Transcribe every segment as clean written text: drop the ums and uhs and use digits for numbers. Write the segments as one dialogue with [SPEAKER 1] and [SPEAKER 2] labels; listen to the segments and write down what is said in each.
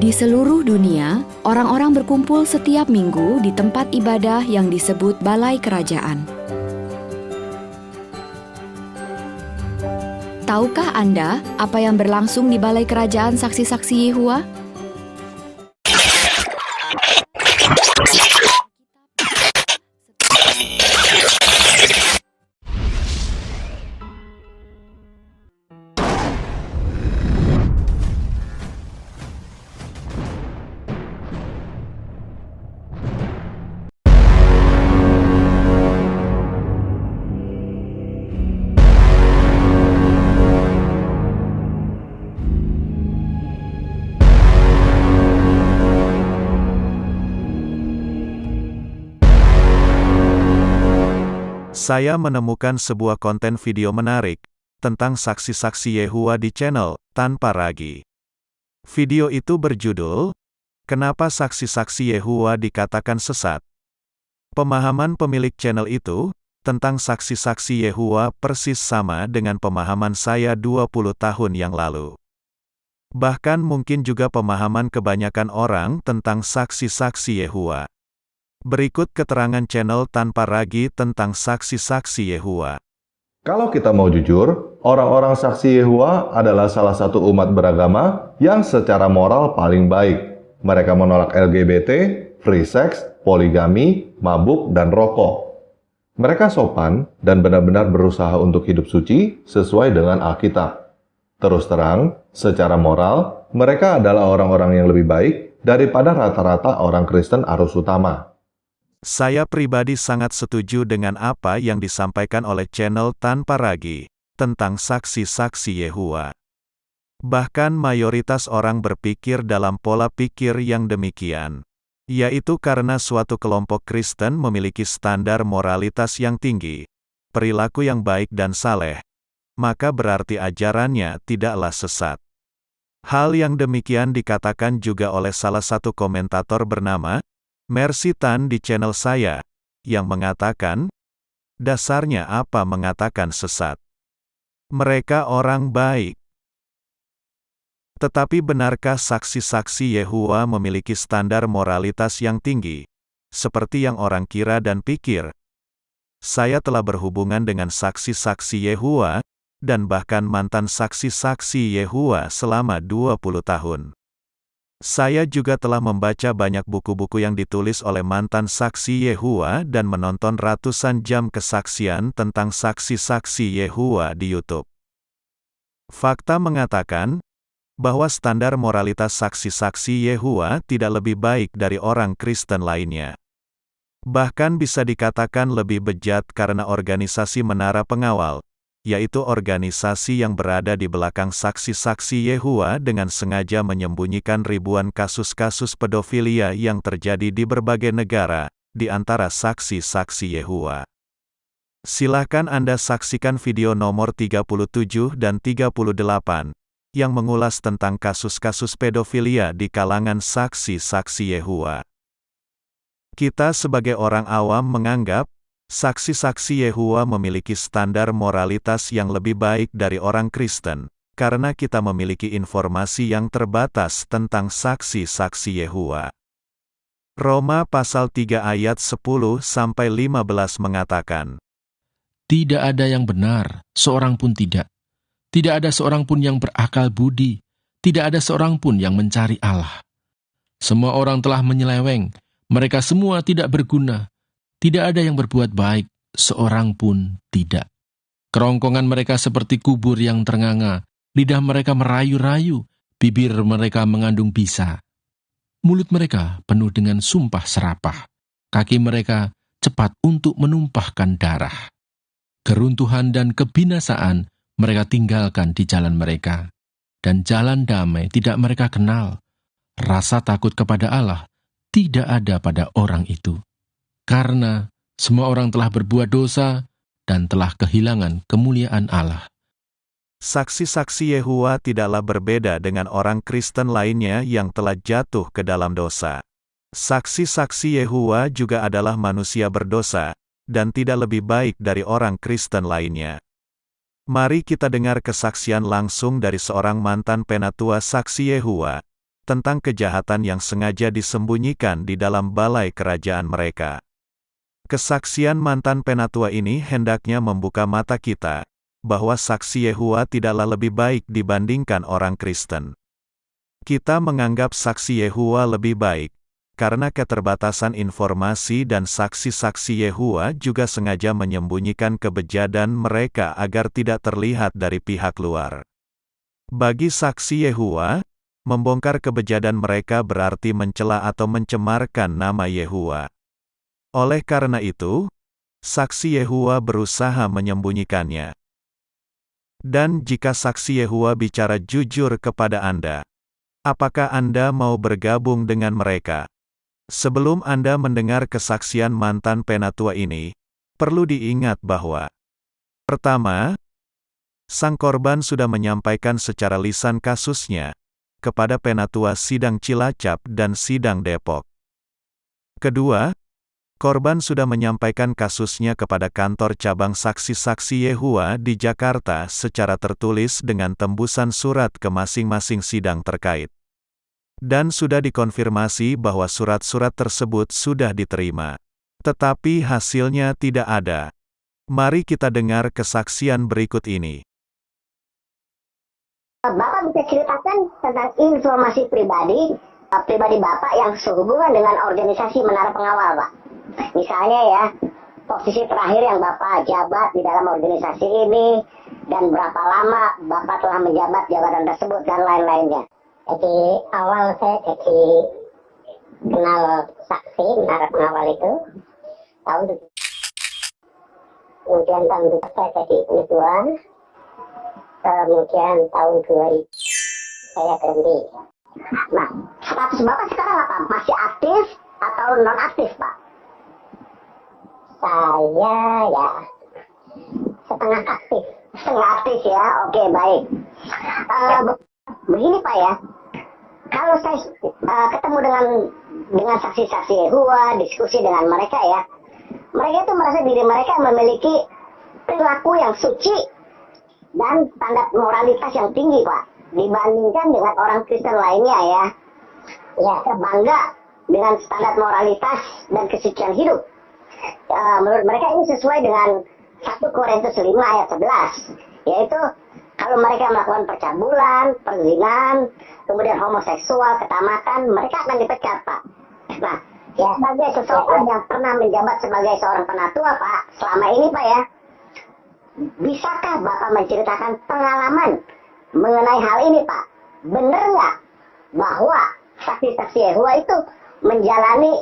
[SPEAKER 1] Di seluruh dunia, orang-orang berkumpul setiap minggu di tempat ibadah yang disebut Balai Kerajaan. Tahukah Anda apa yang berlangsung di Balai Kerajaan Saksi-saksi Yehua?
[SPEAKER 2] Saya menemukan sebuah konten video menarik tentang saksi-saksi Yehua di channel Tanpa Ragi. Video itu berjudul, "Kenapa Saksi-saksi Yehua Dikatakan Sesat?" Pemahaman pemilik channel itu tentang saksi-saksi Yehua persis sama dengan pemahaman saya 20 tahun yang lalu. Bahkan mungkin juga pemahaman kebanyakan orang tentang saksi-saksi Yehua. Berikut keterangan channel Tanpa Ragi tentang saksi-saksi Yehua.
[SPEAKER 3] Kalau kita mau jujur, orang-orang saksi Yehua adalah salah satu umat beragama yang secara moral paling baik. Mereka menolak LGBT, free sex, poligami, mabuk, dan rokok. Mereka sopan dan benar-benar berusaha untuk hidup suci sesuai dengan Alkitab. Terus terang, secara moral, mereka adalah orang-orang yang lebih baik daripada rata-rata orang Kristen arus utama.
[SPEAKER 2] Saya pribadi sangat setuju dengan apa yang disampaikan oleh channel Tanpa Ragi tentang saksi-saksi Yehua. Bahkan mayoritas orang berpikir dalam pola pikir yang demikian, yaitu karena suatu kelompok Kristen memiliki standar moralitas yang tinggi, perilaku yang baik dan saleh, maka berarti ajarannya tidaklah sesat. Hal yang demikian dikatakan juga oleh salah satu komentator bernama Mercy Tan di channel saya, yang mengatakan, dasarnya apa mengatakan sesat? Mereka orang baik. Tetapi benarkah saksi-saksi Yehua memiliki standar moralitas yang tinggi, seperti yang orang kira dan pikir? Saya telah berhubungan dengan saksi-saksi Yehua, dan bahkan mantan saksi-saksi Yehua selama 20 tahun. Saya juga telah membaca banyak buku-buku yang ditulis oleh mantan saksi Yehua dan menonton ratusan jam kesaksian tentang saksi-saksi Yehua di YouTube. Fakta mengatakan bahwa standar moralitas saksi-saksi Yehua tidak lebih baik dari orang Kristen lainnya. Bahkan bisa dikatakan lebih bejat karena organisasi Menara Pengawal, yaitu organisasi yang berada di belakang saksi-saksi Yehua dengan sengaja menyembunyikan ribuan kasus-kasus pedofilia yang terjadi di berbagai negara, di antara saksi-saksi Yehua. Silakan Anda saksikan video nomor 37 dan 38, yang mengulas tentang kasus-kasus pedofilia di kalangan saksi-saksi Yehua. Kita sebagai orang awam menganggap, saksi-saksi Yehua memiliki standar moralitas yang lebih baik dari orang Kristen, karena kita memiliki informasi yang terbatas tentang saksi-saksi Yehua. Roma pasal 3 ayat 10-15 mengatakan,
[SPEAKER 4] Tidak ada yang benar, seorang pun tidak. Tidak ada seorang pun yang berakal budi, tidak ada seorang pun yang mencari Allah. Semua orang telah menyeleweng, mereka semua tidak berguna. Tidak ada yang berbuat baik, seorang pun tidak. Kerongkongan mereka seperti kubur yang ternganga, lidah mereka merayu-rayu, bibir mereka mengandung bisa. Mulut mereka penuh dengan sumpah serapah, kaki mereka cepat untuk menumpahkan darah. Keruntuhan dan kebinasaan mereka tinggalkan di jalan mereka, dan jalan damai tidak mereka kenal. Rasa takut kepada Allah tidak ada pada orang itu. Karena semua orang telah berbuat dosa dan telah kehilangan kemuliaan Allah.
[SPEAKER 2] Saksi-saksi Yehua tidaklah berbeda dengan orang Kristen lainnya yang telah jatuh ke dalam dosa. Saksi-saksi Yehua juga adalah manusia berdosa, dan tidak lebih baik dari orang Kristen lainnya. Mari kita dengar kesaksian langsung dari seorang mantan penatua saksi Yehua, tentang kejahatan yang sengaja disembunyikan di dalam balai kerajaan mereka. Kesaksian mantan penatua ini hendaknya membuka mata kita, bahwa saksi Yehova tidaklah lebih baik dibandingkan orang Kristen. Kita menganggap saksi Yehova lebih baik, karena keterbatasan informasi dan saksi-saksi Yehova juga sengaja menyembunyikan kebejadan mereka agar tidak terlihat dari pihak luar. Bagi saksi Yehova, membongkar kebejadan mereka berarti mencela atau mencemarkan nama Yehova. Oleh karena itu, saksi Yehova berusaha menyembunyikannya. Dan jika saksi Yehova bicara jujur kepada Anda, apakah Anda mau bergabung dengan mereka? Sebelum Anda mendengar kesaksian mantan penatua ini, perlu diingat bahwa pertama, sang korban sudah menyampaikan secara lisan kasusnya kepada penatua Sidang Cilacap dan Sidang Depok. Kedua, korban sudah menyampaikan kasusnya kepada kantor cabang saksi-saksi Yehova di Jakarta secara tertulis dengan tembusan surat ke masing-masing sidang terkait. Dan sudah dikonfirmasi bahwa surat-surat tersebut sudah diterima. Tetapi hasilnya tidak ada. Mari kita dengar kesaksian berikut ini.
[SPEAKER 5] Bapak bisa ceritakan tentang informasi pribadi Bapak yang sehubungan dengan organisasi Menara Pengawal, Pak. Misalnya ya, posisi terakhir yang Bapak jabat di dalam organisasi ini, dan berapa lama Bapak telah menjabat jabatan tersebut, dan lain-lainnya. Jadi awal saya jadi kenal saksi Menara Pengawal itu tahun 2000. Kemudian tahun 2000 saya jadi ketua. Kemudian tahun 2000 saya berhenti. Nah, status Bapak sekarang apa? Masih aktif atau non-aktif, Pak? Saya ya setengah aktif. Setengah aktif ya, oke baik. Begini Pak ya, kalau saya ketemu dengan saksi-saksi Yehova, diskusi dengan mereka ya, mereka itu merasa diri mereka memiliki perilaku yang suci dan standar moralitas yang tinggi Pak, dibandingkan dengan orang Kristen lainnya ya. Ya, bangga dengan standar moralitas dan kesucian hidup. Menurut mereka ini sesuai dengan 1 Korintus 5 ayat 11, yaitu kalau mereka melakukan percabulan, perzinahan, kemudian homoseksual, ketamatan, mereka akan dipecat, Pak. Nah, ya sebagai seseorang yang pernah menjabat sebagai seorang penatua, Pak, selama ini, Pak ya, bisakah Bapak menceritakan pengalaman mengenai hal ini, Pak? Benar nggak bahwa saksi-saksi Yehova itu menjalani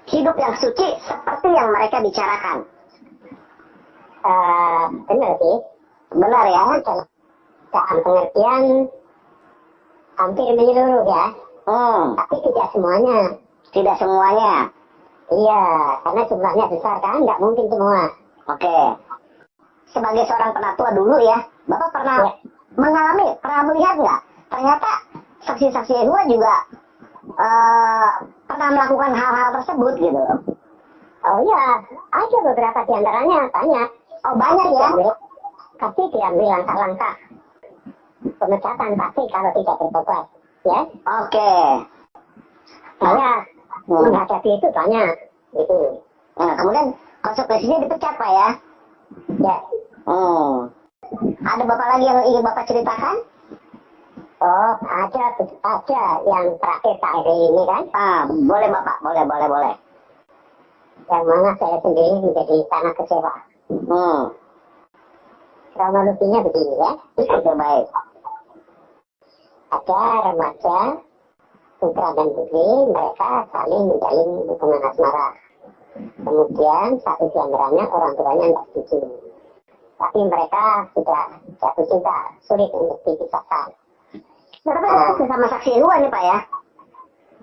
[SPEAKER 5] hidup yang suci seperti yang mereka bicarakan? Benar sih. Benar ya. Dalam pengertian hampir menyeluruh ya. Tapi tidak semuanya. Tidak semuanya. Iya, karena jumlahnya besar kan, nggak mungkin semua. Oke. Sebagai seorang penatua dulu ya, Bapak pernah pernah melihat nggak? Ternyata saksi-saksi Yehova juga pernah melakukan hal-hal tersebut gitu. Oh iya, ada beberapa di antaranya, banyak. Oh banyak ya? Pasti diambil langkah-langkah pemecatan pasti kalau tidak bertobat, ya? Oke. Saya menghadapi itu banyak, gitu. Nah, kemudian konsekuensinya dipecat Pak ya? Ya. Ada Bapak lagi yang ingin Bapak ceritakan? Oh, ada yang terakhir hari ini kan? Boleh Bapak, boleh. Yang mana saya sendiri menjadi sangat kecewa. Kronologinya begini ya. Itu baik. Ada remaja, putra dan putri, mereka saling menjalin hubungan asmara. Kemudian satu di antaranya orang tuanya tidak setuju. Tapi mereka sudah jatuh cinta, sulit untuk dipisahkan. Tapi sama saksi Yehova nih Pak ya?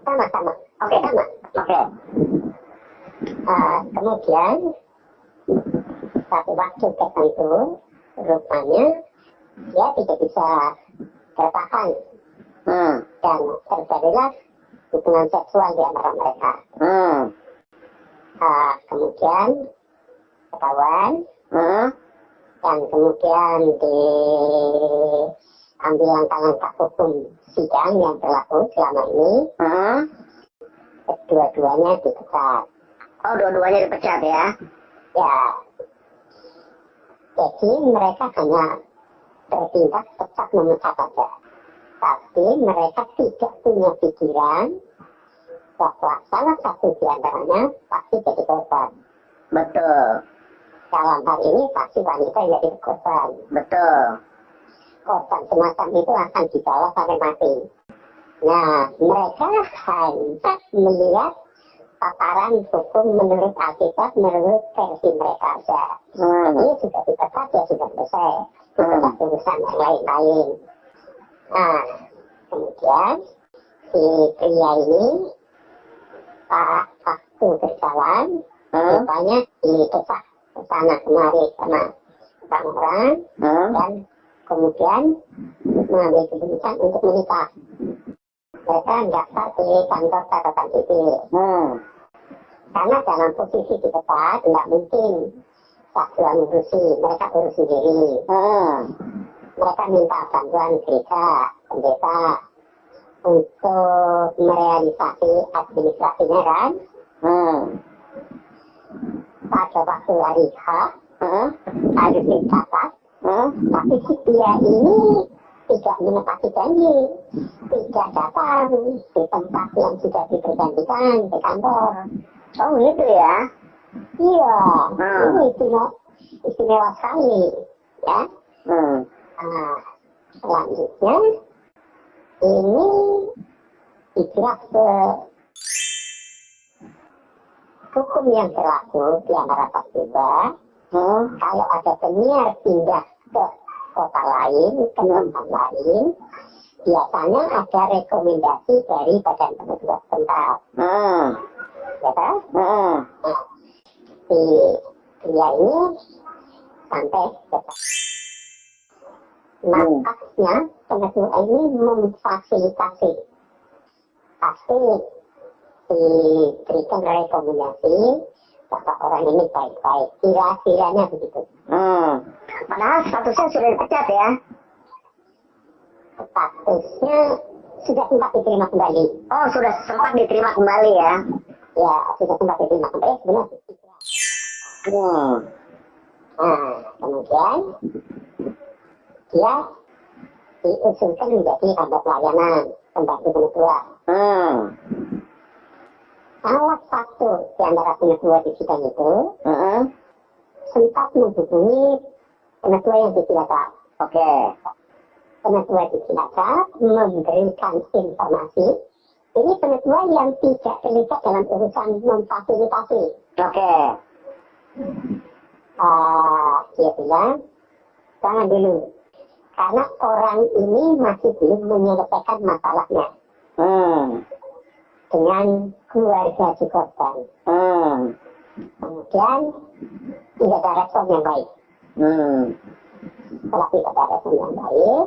[SPEAKER 5] Sama. Oke, sama. Oke. Kemudian satu waktu tertentu rupanya dia tidak bisa bertahan dan terjadilah hubungan seksual di antara mereka. Kemudian ketahuan dan kemudian ambil langkah-langkah hukum sidang yang berlaku selama ini. Kedua-duanya dipecat. Oh, dua-duanya dipecat ya? Ya. Jadi mereka hanya bertindak cepat memecat saja. Tapi mereka tidak punya pikiran bahwa salah satu di antaranya pasti jadi korban. Betul. Dalam hal ini pasti wanita yang jadi korban. Betul. Korban semacam itu akan dibawa sampai mati. Nah, mereka hanya melihat tataran hukum menurut Alkitab, menurut versi mereka saja. Ini sudah dipecat, ya sudah selesai. Dipecat urusan yang lain-lain. Nah, kemudian si pria ini waktu berjalan, rupanya didesak ke sana kemari sama orang-orang, dan kemudian mengambil keputusan untuk menikah. Mereka daftar di kantor catatan sipil. Karena dalam posisi dipecat, tidak mungkin satu ngurusi, mereka urus sendiri. Mereka minta bantuan gereja, pendeta, untuk merealisasi administrasinya kan. Pada waktu hari H, harus dicatat, tapi si dia ini tidak menepati janji, tidak datang di tempat yang sudah diperjanjikan di kantor. Oh gitu ya? Iya, ini istimewa sekali, ya. Nah, selanjutnya ini dijelas ke hukum yang berlaku di antara pastiva. Kalau ada penyiar pindah ke kota lain, ke tempat lain, biasanya ada rekomendasi dari badan penegak setempat. Ya kan? Si pria ini sampai ke nampaknya penegak ini memfasilitasi. Pasti diberikan rekomendasi bahwa orang ini baik-baik, kira-kiranya begitu. Padahal statusnya sudah dipecat ya? Statusnya sudah sempat diterima kembali. Oh, sudah sempat diterima kembali ya? Ya, sudah sempat diterima kembali sebenarnya. Nah, kemudian dia diusulkan menjadi kantor pelayanan pembantu penetua. Salah satu di antara penetua di sidang itu sempat menghubungi penetua yang di Cilacap. Oke. Penetua di Cilacap memberikan informasi. Ini penetua yang tidak terlibat dalam urusan memfasilitasi. Oke. Dia bilang, jangan dulu. Karena orang ini masih belum menyelesaikan masalahnya. Dengan keluarga si korban. Kemudian tidak ada respon yang baik. Setelah tidak ada respon yang baik,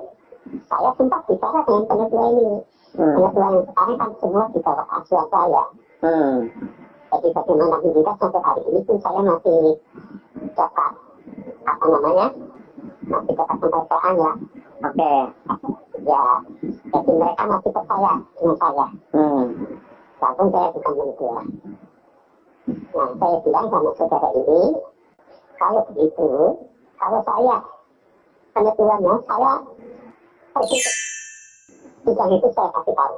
[SPEAKER 5] saya sempat bicara dengan penetua ini. Penetua yang sekarang kan semua di bawah asuhan saya. Jadi bagaimana juga sampai hari ini pun saya masih dapat masih dapat pemeriksaan ya. Oke. Ya, jadi mereka masih percaya dengan saya. Walaupun saya bukan penetua. Nah, saya bilang sama saudara ini, kalau begitu, kalau saya penetuanya, saya sidang itu saya kasih tahu.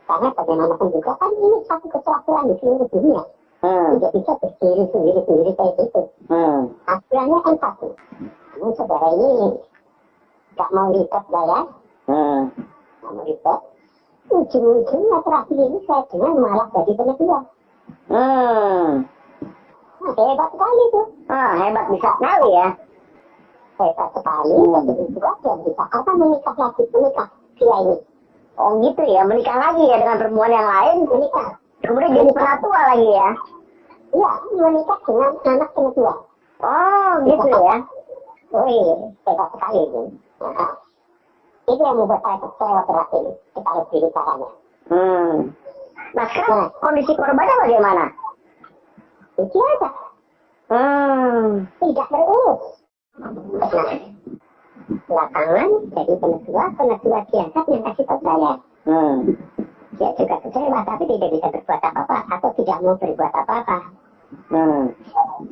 [SPEAKER 5] Karena bagaimanapun juga kan ini satu kesatuan di seluruh dunia. Tidak bisa berdiri sendiri-sendiri kayak gitu. Aturannya kan satu. Namun saudara ini gak mau ribet lah ya. Gak mau ribet. Ujung-ujungnya terakhir ini saya dengar malah jadi penetua. Hebat sekali tuh. Hebat bisa sekali ya. Hebat sekali. Jadi penetua dan bisa apa menikah lagi, menikah dia ini. Oh gitu ya, menikah lagi ya dengan perempuan yang lain, menikah. Kemudian jadi penatua lagi ya? Iya, menikah dengan anak penatua. Oh gitu ya. Wih, hebat sekali itu. Itu yang membuat saya kecewa terakhir kita harus diri caranya. Nah sekarang kondisi korbannya bagaimana? Itu aja. Tidak berurus. Nah, Belakangan jadi penetua kiasat yang kasih tahu saya. Dia juga kecewa tapi tidak bisa berbuat apa-apa atau tidak mau berbuat apa-apa.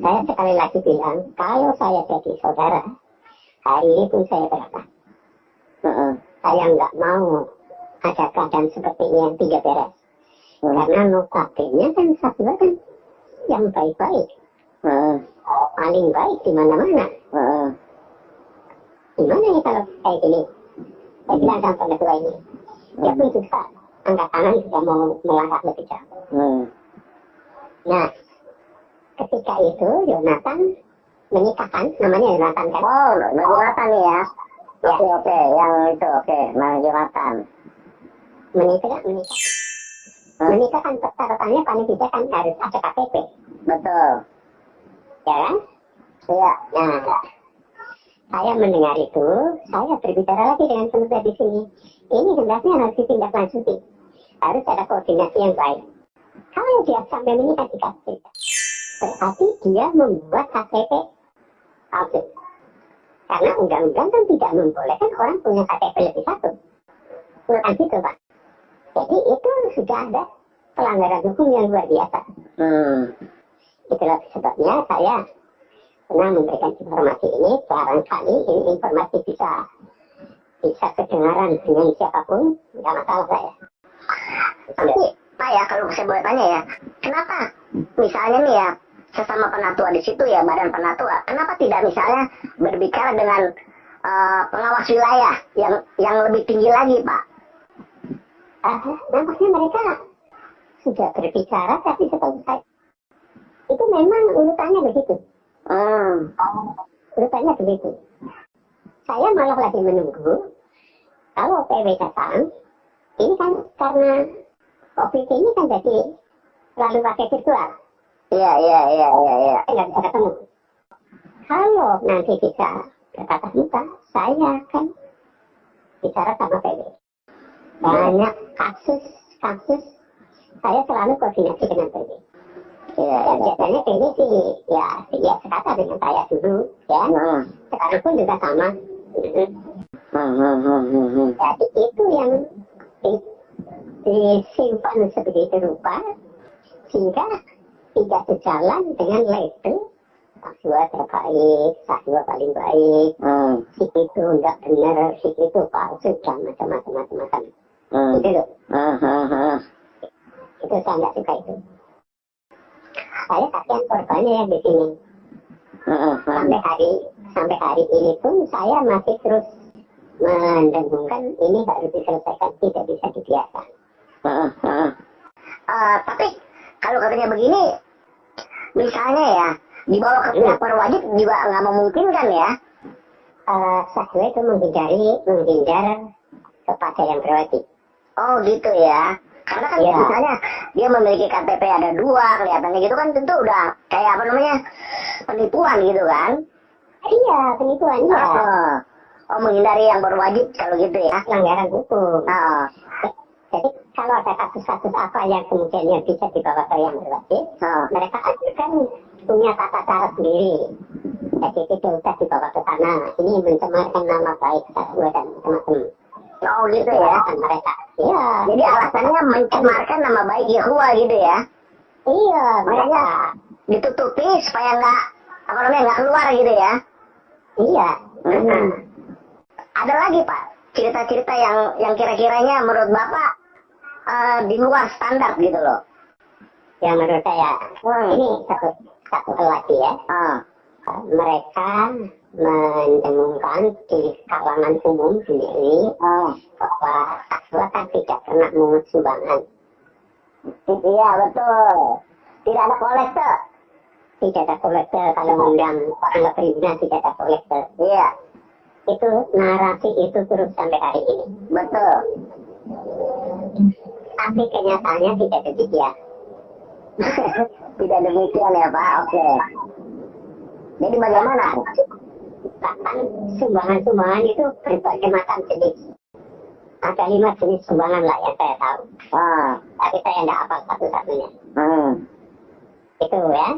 [SPEAKER 5] Saya sekali lagi bilang, kalau saya jadi saudara, hari ini pun saya berangkat. Saya nggak mau ada keadaan seperti ini yang tidak beres. Karena notabene kan Satwa kan yang baik-baik. Paling baik di mana-mana. Gimana ya kalau kayak gini? Saya bilang sama penetua ini, dia pun juga angkat tangan sudah mau melangkah lebih jauh. Nah, ketika itu Yonatan menikahkan, namanya Yonatan kan?
[SPEAKER 6] Oh, Yonatan ya. Oke, yang itu oke. Nah, Yonatan.
[SPEAKER 5] Menikah kan persyaratannya paling tidak kan harus ada KTP.
[SPEAKER 6] Betul.
[SPEAKER 5] Ya kan?
[SPEAKER 6] Iya.
[SPEAKER 5] Nah, saya mendengar itu, saya berbicara lagi dengan penetua di sini. Ini hendaknya harus ditindaklanjuti. Harus ada koordinasi yang baik. Kalau dia sampai menikah di KTP, berarti dia membuat KTP palsu. Karena undang-undang kan tidak membolehkan orang punya KTP lebih satu. Bukan gitu, Pak. Jadi itu sudah ada pelanggaran hukum yang luar biasa. Itulah sebabnya saya pernah memberikan informasi ini. Barangkali ini informasi bisa kedengaran dengan siapapun, nggak masalah saya.
[SPEAKER 6] Tapi, Pak ya, kalau saya boleh tanya ya, kenapa misalnya nih ya, sesama penatua di situ ya, badan penatua, kenapa tidak misalnya berbicara dengan pengawas wilayah yang lebih tinggi lagi, Pak?
[SPEAKER 5] Nampaknya mereka sudah berbicara, tapi setahu saya itu memang urutannya begitu. Urutannya begitu. Saya malah lagi menunggu kalau PW datang. Ini kan karena COVID ini kan jadi lalu pakai virtual.
[SPEAKER 6] Iya.
[SPEAKER 5] Nggak bisa ketemu. Kalau nanti bisa bertatap muka, saya akan bicara sama PW. Banyak kasus saya selalu koordinasi dengan PW. Ya, biasanya PW sih ya sekata dengan saya dulu ya. Sekarang pun juga sama. Jadi itu yang disimpan sebegitu rupa sehingga tidak sejalan dengan label Satwa terbaik, Satwa paling baik, si itu enggak benar, si itu palsu dan macam-macam. Itu loh. Itu saya nggak suka itu. Saya kasihan korbannya yang di sini. Sampai hari ini pun saya masih terus mendengungkan ini harus diselesaikan, tidak bisa dibiarkan.
[SPEAKER 6] Tapi kalau katanya begini, misalnya ya dibawa ke pihak berwajib juga nggak memungkinkan ya.
[SPEAKER 5] Satwa itu menghindar kepada yang berwajib.
[SPEAKER 6] Oh gitu ya. Karena kan misalnya dia memiliki KTP ada 2, kelihatannya gitu kan tentu udah kayak apa namanya, penipuan gitu kan.
[SPEAKER 5] Iya, penipuan ya.
[SPEAKER 6] Oh, menghindari yang berwajib kalau gitu ya.
[SPEAKER 5] Pelanggaran hukum. Jadi kalau ada kasus-kasus apa yang kemudian yang bisa dibawa ke yang berwajib, mereka kan punya tata cara sendiri. Jadi itu bisa dibawa ke sana. Ini mencemarkan nama baik Satwa dan teman-teman.
[SPEAKER 6] Oh gitu ya.
[SPEAKER 5] Mereka. Iya.
[SPEAKER 6] Jadi alasannya mencemarkan nama baik Yehuwa gitu ya.
[SPEAKER 5] Iya, mereka
[SPEAKER 6] ditutupi supaya nggak keluar gitu ya.
[SPEAKER 5] Iya.
[SPEAKER 6] Ada lagi Pak cerita-cerita yang kira-kiranya menurut Bapak di luar standar gitu loh.
[SPEAKER 5] Yang menurut saya ini satu hal lagi ya. Mereka mendengungkan di kalangan umum sendiri bahwa Satwa kan tidak pernah mengut sumbangan.
[SPEAKER 6] Iya betul. Tidak ada kolektor.
[SPEAKER 5] Tidak ada kolektor kalau mengundang orang kepribadian tidak ada kolektor.
[SPEAKER 6] Iya.
[SPEAKER 5] Itu narasi itu terus sampai hari ini.
[SPEAKER 6] Betul.
[SPEAKER 5] Tapi kenyataannya tidak demikian.
[SPEAKER 6] Tidak demikian ya Pak. Oke. Jadi bagaimana?
[SPEAKER 5] Bahkan sumbangan-sumbangan itu berbagai macam jenis. Ada 5 jenis sumbangan lah yang saya tahu. Tapi saya tidak hafal satu-satunya. Itu ya.